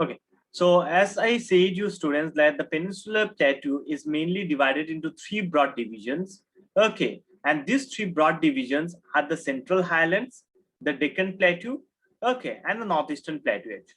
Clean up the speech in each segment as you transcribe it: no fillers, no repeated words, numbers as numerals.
Okay. So as I said, you students, that the Peninsular Plateau is mainly divided into three broad divisions. Okay. And these three broad divisions are the Central Highlands, the Deccan Plateau, okay, and the Northeastern Plateau actually.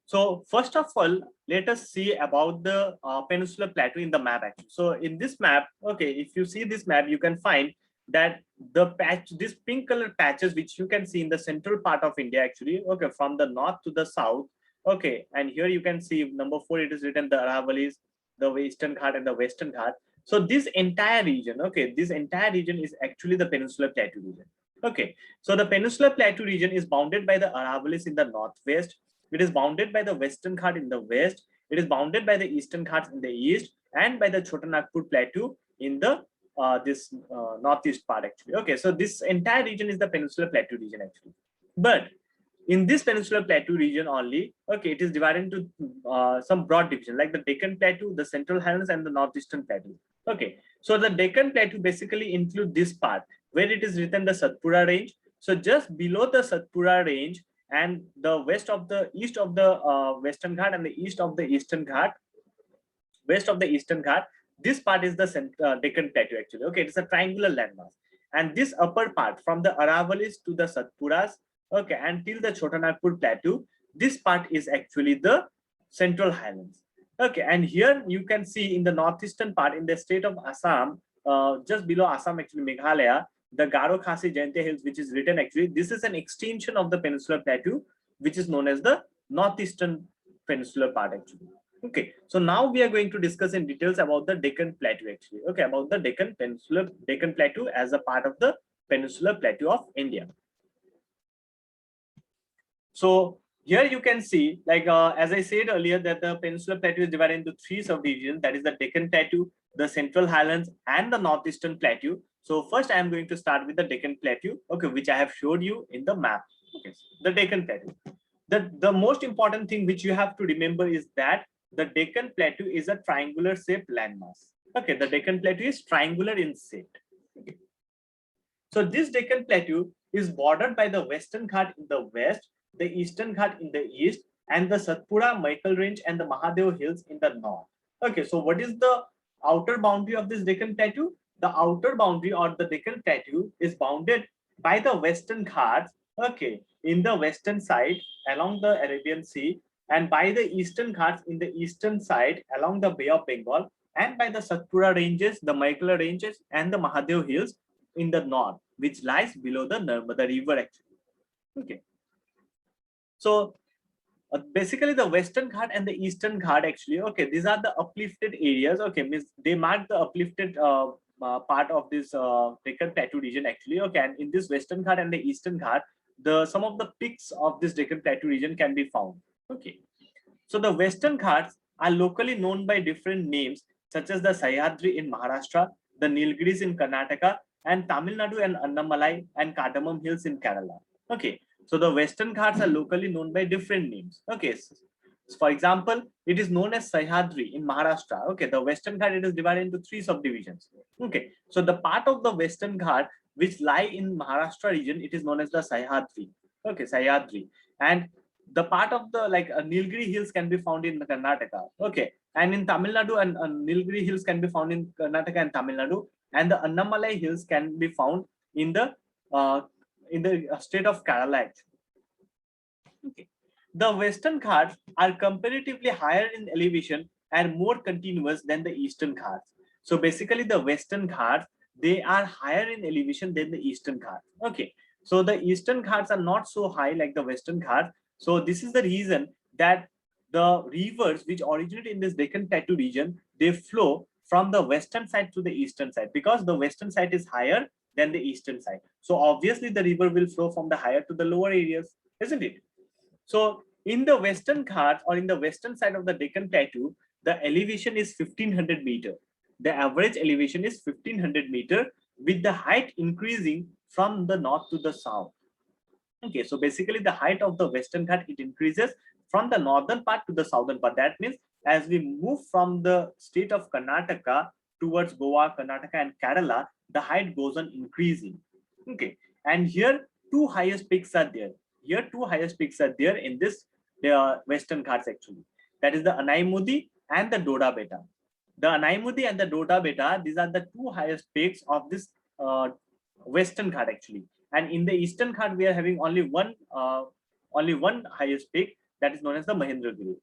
So first of all, let us see about the Peninsular Plateau in the map actually. So in this map, okay, if you see this map, you can find that the patch, this pink color patches, which you can see in the central part of India actually, okay, from the north to the south, okay, and here you can see number 4, it is written the Aravallis, the Eastern Ghat and the Western Ghat. So this entire region, okay, this entire region is actually the Peninsular Plateau region. Okay, so the Peninsular Plateau region is bounded by the Aravallis in the northwest. It is bounded by the Western Ghat in the west. It is bounded by the Eastern Ghats in the east, and by the Chotanagpur Plateau in the this northeast part actually. Okay, so this entire region is the Peninsular Plateau region actually. But in this Peninsular Plateau region only, okay, it is divided into some broad division like the Deccan Plateau, the Central Highlands, and the Northeastern Plateau. Okay, so the Deccan Plateau basically include this part where it is written the Satpura range. So just below the Satpura range and the east of the Western Ghat and the east of the Eastern Ghat, west of the Eastern Ghat, this part is the Deccan Plateau actually. Okay, it's a triangular landmass. And this upper part from the Aravallis to the Satpuras, okay, until the Chotanagpur Plateau, this part is actually the Central Highlands. Okay, and here you can see in the northeastern part in the state of Assam, just below Assam actually Meghalaya, the Garo Khasi Jaintia Hills, which is written actually, this is an extension of the Peninsular Plateau, which is known as the northeastern peninsular part actually. Okay, so now we are going to discuss in details about the Deccan Plateau actually. Okay, about the Deccan Plateau as a part of the Peninsular Plateau of India. So here you can see, like as I said earlier, that the Peninsular Plateau is divided into three subdivisions. That is the Deccan Plateau, the Central Highlands, and the Northeastern Plateau. So first, I am going to start with the Deccan Plateau, okay, which I have showed you in the map. Okay, the Deccan Plateau. The most important thing which you have to remember is that the Deccan Plateau is a triangular shaped landmass. Okay, the Deccan Plateau is triangular in shape. Okay. So this Deccan Plateau is bordered by the Western Ghat in the west, the Eastern Ghat in the east, and the Satpura, Michael Range, and the Mahadev Hills in the north. Okay, so what is the outer boundary of this Deccan Plateau? The outer boundary or the Deccan Plateau is bounded by the Western Ghats, okay, in the western side along the Arabian Sea, and by the Eastern Ghats in the eastern side along the Bay of Bengal, and by the Satpura ranges, the Michael ranges, and the Mahadev Hills in the north, which lies below the Narmada River actually. Okay. So basically the Western Ghat and the Eastern Ghat actually, okay, these are the uplifted areas. Okay, means they mark the uplifted part of this Deccan Plateau region actually. Okay, and in this Western Ghat and the Eastern Ghat, some of the peaks of this Deccan Plateau region can be found. Okay, so the Western Ghats are locally known by different names such as the Sahyadri in Maharashtra, the Nilgiris in Karnataka, and Tamil Nadu and Annamalai and Cardamom Hills in Kerala. Okay, so the Western Ghats are locally known by different names. Okay, so for example, it is known as Sahyadri in Maharashtra. Okay, the Western Ghat, it is divided into three subdivisions. Okay, so the part of the Western Ghat which lie in Maharashtra region, it is known as the Sahyadri. Okay, Sahyadri, and the part of the Nilgiri Hills can be found in Karnataka. Okay, and in Tamil Nadu, and Nilgiri Hills can be found in Karnataka and Tamil Nadu, and the Annamalai Hills can be found in the state of Kerala. Okay. The Western Ghats are comparatively higher in elevation and more continuous than the Eastern Ghats. So basically the Western Ghats, they are higher in elevation than the Eastern Ghats. Okay. So the Eastern Ghats are not so high like the Western Ghats. So this is the reason that the rivers which originate in this Deccan Plateau region, they flow from the western side to the eastern side, because the western side is higher than the eastern side. So obviously the river will flow from the higher to the lower areas, isn't it? So in the Western Ghats or in the western side of the Deccan Plateau, the elevation is 1500 meter. The average elevation is 1500 meter, with the height increasing from the north to the south. Okay, so basically the height of the Western Ghat, it increases from the northern part to the southern part. That means as we move from the state of Karnataka towards Goa, Karnataka and Kerala, the height goes on increasing. Okay, and here two highest peaks are there. Here two highest peaks are there in this the Western Ghats actually. That is the Anaimudi and the Doda Beta. The Anaimudi and the Doda Beta, these are the two highest peaks of this Western Ghat actually. And in the Eastern Ghat, we are having only one highest peak, that is known as the Mahendragiri.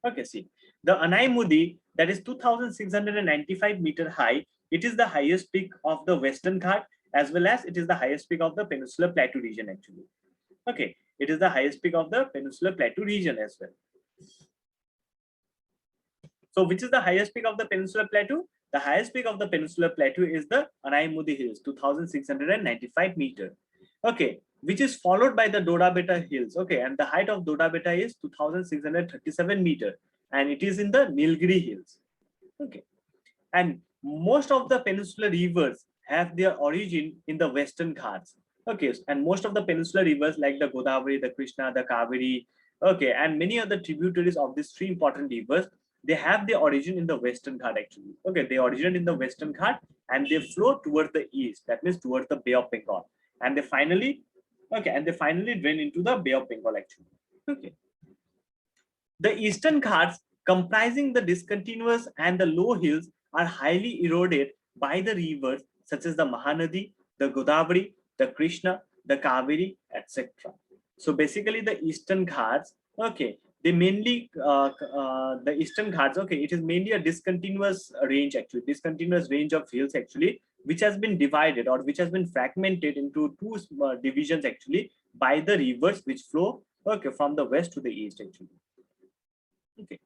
Okay, see, the Anaimudi, that is 2,695-meter high. It is the highest peak of the Western Ghat, as well as it is the highest peak of the Peninsular Plateau region actually. Okay, it is the highest peak of the Peninsular Plateau region as well. So which is the highest peak of the Peninsular Plateau? The highest peak of the Peninsular Plateau is the Anaimudi Hills, 2,695 meters. Okay, which is followed by the Doda Beta Hills. Okay, and the height of Doda Beta is 2,637 meters, and it is in the Nilgiri Hills. Okay, and most of the peninsular rivers have their origin in the Western Ghats. Okay, and most of the peninsular rivers like the Godavari, the Krishna, the Kaveri, okay, and many other tributaries of these three important rivers, they have their origin in the Western Ghat actually. Okay, they originate in the Western Ghat and they flow towards the east, that means towards the Bay of Bengal, and they finally drain into the Bay of Bengal actually. Okay, the Eastern Ghats, comprising the discontinuous and the low hills, are highly eroded by the rivers such as the Mahanadi, the Godavari, the Krishna, the Kaveri, etc. So basically, the Eastern Ghats, okay, they mainly the Eastern Ghats, okay, it is mainly a discontinuous range actually, discontinuous range of hills actually, which has been divided or which has been fragmented into two divisions actually by the rivers which flow, okay, from the west to the east actually. Okay,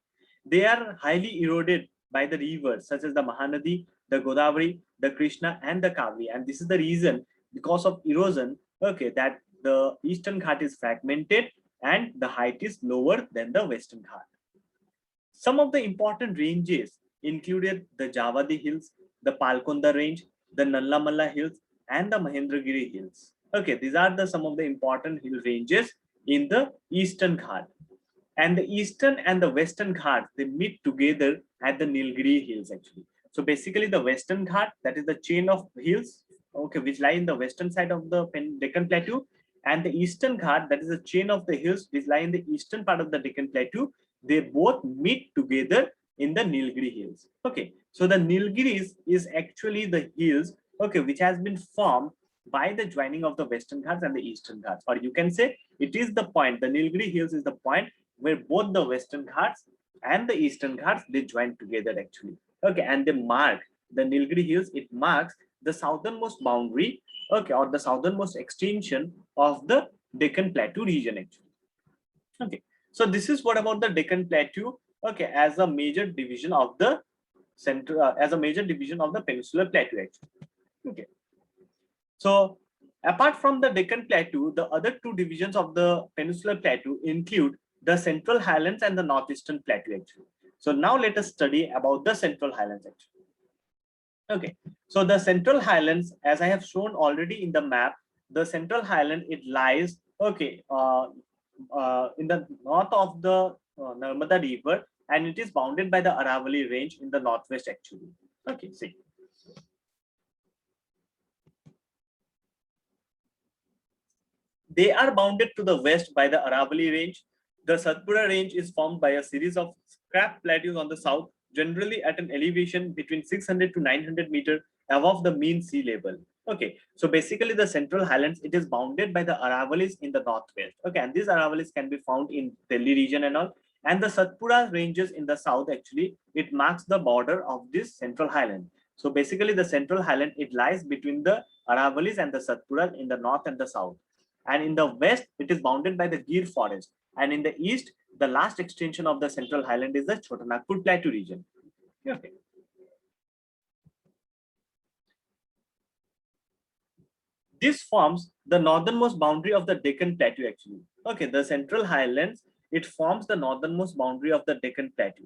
they are highly eroded by the rivers such as the Mahanadi, the Godavari, the Krishna, and the Kaveri, and this is the reason, because of erosion, okay, that the Eastern Ghat is fragmented and the height is lower than the Western Ghat. Some of the important ranges included the Javadi Hills, the Palkonda Range, the Nallamalla Hills, and the Mahendragiri Hills. Okay, these are the some of the important hill ranges in the Eastern Ghat. And the Eastern and the Western Ghat, they meet together at the Nilgiri Hills actually. So basically the Western Ghat, that is the chain of hills, okay, which lie in the western side of the Deccan Plateau, and the Eastern Ghat, that is a chain of the hills which lie in the eastern part of the Deccan Plateau. They both meet together in the Nilgiri Hills. Okay, so the Nilgiris is actually the hills, okay, which has been formed by the joining of the Western Ghats and the Eastern Ghats, or you can say it is the point, the Nilgiri Hills is the point where both the Western Ghats and the Eastern Ghats, they join together actually. Okay, and they mark the Nilgiri Hills, it marks the southernmost boundary, okay, or the southernmost extension of the Deccan Plateau region actually. Okay, so this is what about the Deccan Plateau, okay, as a major division of the as a major division of the Peninsular Plateau actually. Okay, so apart from the Deccan Plateau, the other two divisions of the Peninsular Plateau include the Central Highlands and the Northeastern Plateau actually. So now let us study about the Central Highlands actually. Okay, so the Central Highlands, as I have shown already in the map, the Central Highland, it lies, okay, in the north of the Narmada River, and it is bounded by the Aravalli Range in the northwest actually. Okay, see. They are bounded to the west by the Aravalli Range. The Satpura Range is formed by a series of scrap plateaus on the south, generally at an elevation between 600 to 900 meters above the mean sea level. Okay, so basically the Central Highlands, it is bounded by the Aravallis in the northwest. Okay, and these Aravallis can be found in Delhi region and all. And the Satpura ranges in the south, actually, it marks the border of this Central Highland. So basically the Central Highland, it lies between the Aravallis and the Satpura in the north and the south. And in the west, it is bounded by the Gir forest. And in the east, the last extension of the Central Highland is the Chotanagpur Plateau region. Okay. This forms the northernmost boundary of the Deccan Plateau actually. Okay, the Central Highlands, it forms the northernmost boundary of the Deccan Plateau.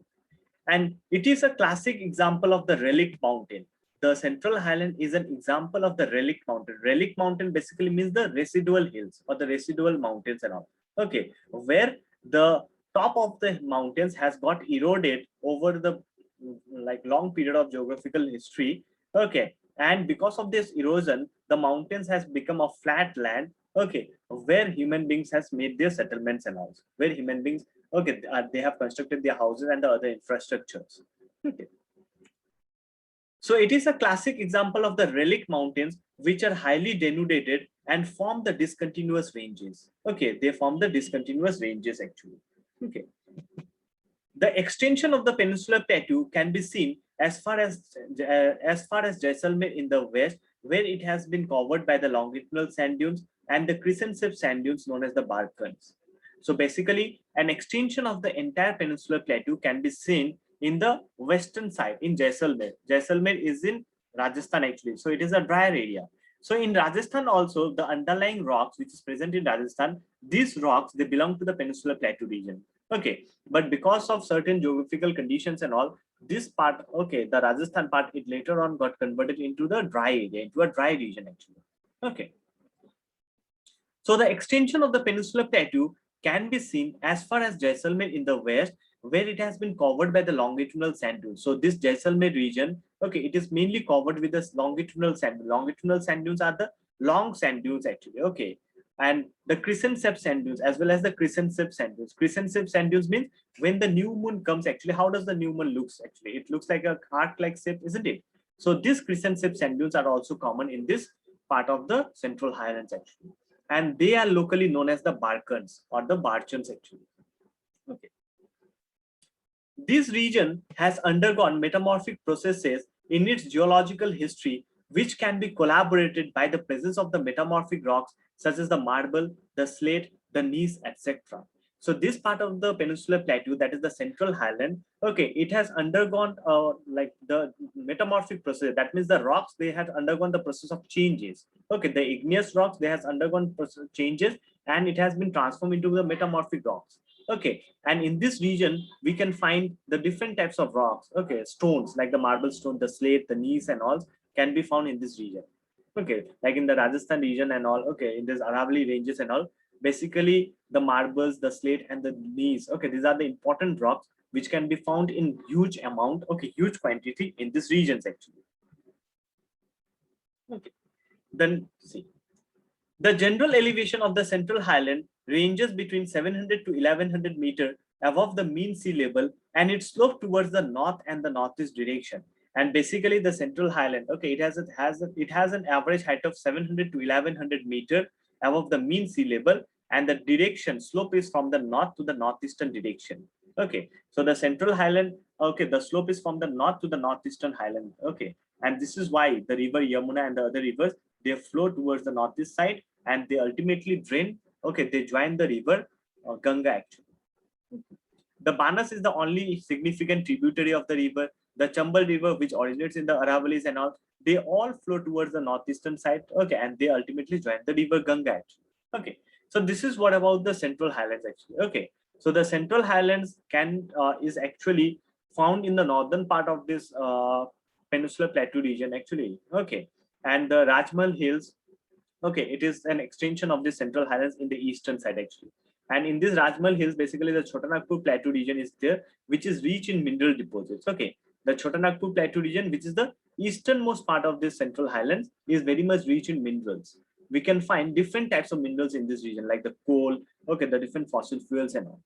And it is a classic example of the relict mountain. The Central Highland is an example of the relict mountain. Relict mountain basically means the residual hills or the residual mountains and all. Okay, where the top of the mountains has got eroded over the like long period of geographical history. Okay, and because of this erosion, the mountains has become a flat land. okay, where human beings has made their settlements and all, where human beings, okay, they have constructed their houses and the other infrastructures. Okay. So it is a classic example of the relic mountains, which are highly denuded and form the discontinuous ranges. Okay, they form the discontinuous ranges actually. Okay. The extension of the peninsular plateau can be seen as far as Jaisalmer in the west, where it has been covered by the longitudinal sand dunes and the crescent-shaped sand dunes known as the Barkans. So basically, an extension of the entire peninsular plateau can be seen in the western side in Jaisalmer. Jaisalmer is in Rajasthan actually, so it is a drier area. So in Rajasthan also, the underlying rocks which is present in Rajasthan, these rocks, they belong to the peninsular plateau region. Okay, but because of certain geographical conditions and all, this part, okay, the Rajasthan part, it later on got converted into the dry area, into a dry region actually. Okay. So the extension of the peninsular plateau can be seen as far as Jaisalmer in the west, where it has been covered by the longitudinal sand dunes. So this Jaisalmer region, okay, it is mainly covered with the longitudinal sand. Longitudinal sand dunes are the long sand dunes actually, okay. And the crescent-shaped sand dunes as well as the crescent-shaped sand dunes. Crescent-shaped sand dunes means when the new moon comes actually, how does the new moon looks actually? It looks like a arc-like shape, isn't it? So these crescent-shaped sand dunes are also common in this part of the Central Highlands actually, and they are locally known as the Barkans or the Barchans actually. Okay. This region has undergone metamorphic processes in its geological history, which can be collaborated by the presence of the metamorphic rocks such as the marble, the slate, the gneiss, etc. So this part of the peninsular plateau, that is the Central Highland, okay, it has undergone like the metamorphic process. That means the rocks, they have undergone the process of changes. Okay, the igneous rocks, they has undergone changes and it has been transformed into the metamorphic rocks. Okay, and in this region we can find the different types of rocks, okay, stones like the marble stone, the slate, the gneiss and all can be found in this region. Okay, like in the Rajasthan region and all, okay, in this Aravalli ranges and all, basically the marbles, the slate and the gneiss, okay, these are the important rocks which can be found in huge amount, okay, huge quantity in these regions actually. Okay, then see, the general elevation of the Central Highland ranges between 700 to 1100 meter above the mean sea level, and it slopes towards the north and the northeast direction. And basically, the Central Highland, okay, it has an average height of 700 to 1100 meter above the mean sea level, and the direction slope is from the north to the northeastern direction. Okay, so the Central Highland, okay, the slope is from the north to the northeastern Highland. Okay, and this is why the river Yamuna and the other rivers, they flow towards the northeast side and they ultimately drain, okay, they join the river Ganga actually. The Banas is the only significant tributary of the river. The Chambal river, which originates in the Aravallis and all, they all flow towards the northeastern side, okay, and they ultimately join the river Ganga actually. Okay, so this is what about the Central Highlands actually. Okay, so the Central Highlands is actually found in the northern part of this Peninsular Plateau region actually. Okay, and the Rajmal Hills, okay, it is an extension of the Central Highlands in the eastern side actually. And in this Rajmal Hills, basically the Chotanagpur Plateau region is there, which is rich in mineral deposits. Okay, the Chotanagpur Plateau region, which is the easternmost part of this Central Highlands, is very much rich in minerals. We can find different types of minerals in this region, like the coal, okay, the different fossil fuels and all.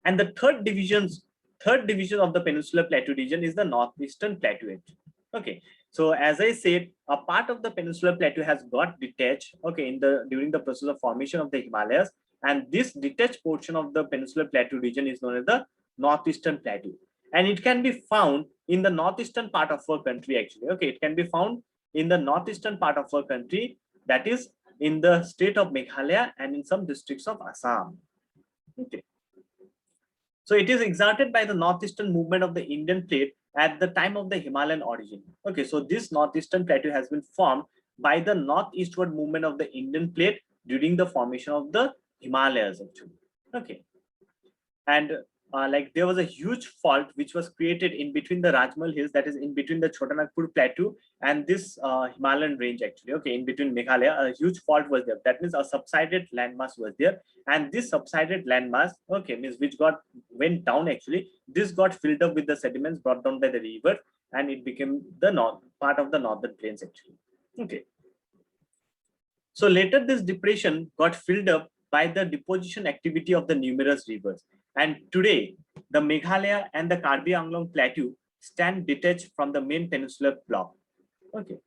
And the third division of the Peninsular Plateau region is the Northeastern Plateau. Okay, so as I said, a part of the Peninsular Plateau has got detached, okay, during the process of formation of the Himalayas, and this detached portion of the Peninsular Plateau region is known as the Northeastern Plateau, and it can be found in the northeastern part of our country actually. Okay, it can be found in the northeastern part of our country, that is in the state of Meghalaya and in some districts of Assam. Okay. So it is exerted by the northeastern movement of the Indian plate at the time of the Himalayan origin. Okay, so this northeastern plateau has been formed by the northeastward movement of the Indian plate during the formation of the Himalayas actually. Okay, and like there was a huge fault which was created in between the Rajmal Hills, that is in between the Chotanagpur Plateau and this Himalayan range actually. Okay, in between Meghalaya, a huge fault was there. That means a subsided landmass was there, and this subsided landmass, okay, means which went down actually. This got filled up with the sediments brought down by the river, and it became the part of the northern plains actually. Okay. So later this depression got filled up by the deposition activity of the numerous rivers. And today, the Meghalaya and the Karbi Anglong Plateau stand detached from the main peninsular block. Okay.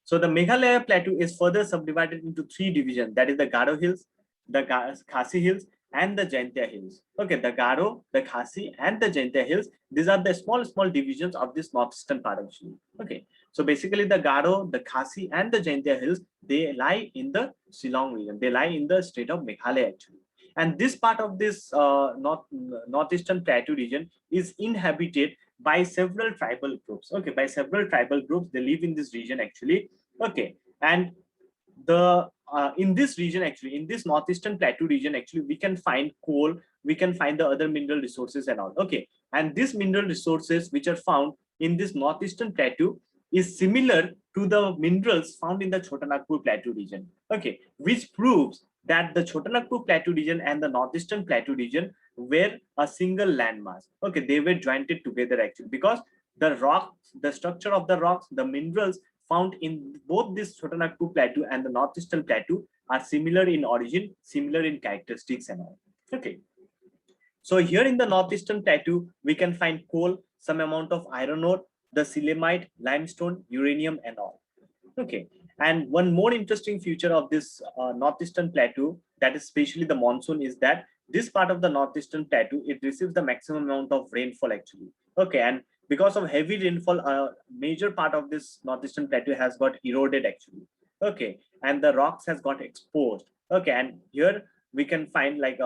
So the Meghalaya Plateau is further subdivided into three divisions. That is the Garo Hills, the Khasi Hills, and the Jaintia Hills. Okay, the Garo, the Khasi, and the Jaintia Hills. These are the small divisions of this northeastern part actually. Okay, so basically the Garo, the Khasi, and the Jaintia Hills, they lie in the Shillong region. They lie in the state of Meghalaya actually. And this part of this northeastern plateau region is inhabited by several tribal groups. Okay, by several tribal groups, they live in this region actually. Okay, and the in this region actually, in this northeastern plateau region actually, we can find coal, we can find the other mineral resources and all. Okay, and these mineral resources which are found in this northeastern plateau is similar to the minerals found in the Chotanagpur plateau region. Okay, which proves that the Chotanagpur plateau region and the northeastern plateau region were a single landmass. Okay, they were jointed together actually, because the rock, the structure of the rocks, the minerals found in both this Chotanagpur plateau and the northeastern plateau are similar in origin, similar in characteristics and all. Okay. So here in the northeastern plateau, we can find coal, some amount of iron ore, the silemite, limestone, uranium and all. Okay. And one more interesting feature of this northeastern plateau, that is especially the monsoon, is that this part of the northeastern plateau, it receives the maximum amount of rainfall actually. Okay. And because of heavy rainfall, a major part of this northeastern plateau has got eroded actually. Okay. And the rocks has got exposed. Okay. And here we can find like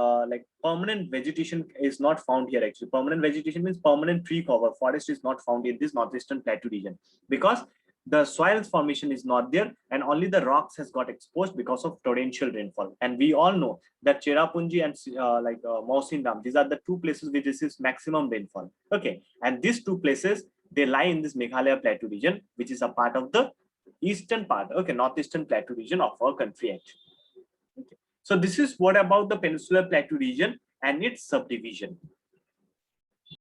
permanent vegetation is not found here actually. Permanent vegetation means permanent tree cover. Forest is not found in this northeastern plateau region because the soil formation is not there and only the rocks has got exposed because of torrential rainfall. And we all know that Cherrapunji and Mausindam, these are the two places which receives maximum rainfall. Okay, and these two places, they lie in this Meghalaya plateau region, which is a part of the eastern part, okay, northeastern plateau region of our country actually. Okay. So this is what about the Peninsular Plateau region and its subdivision.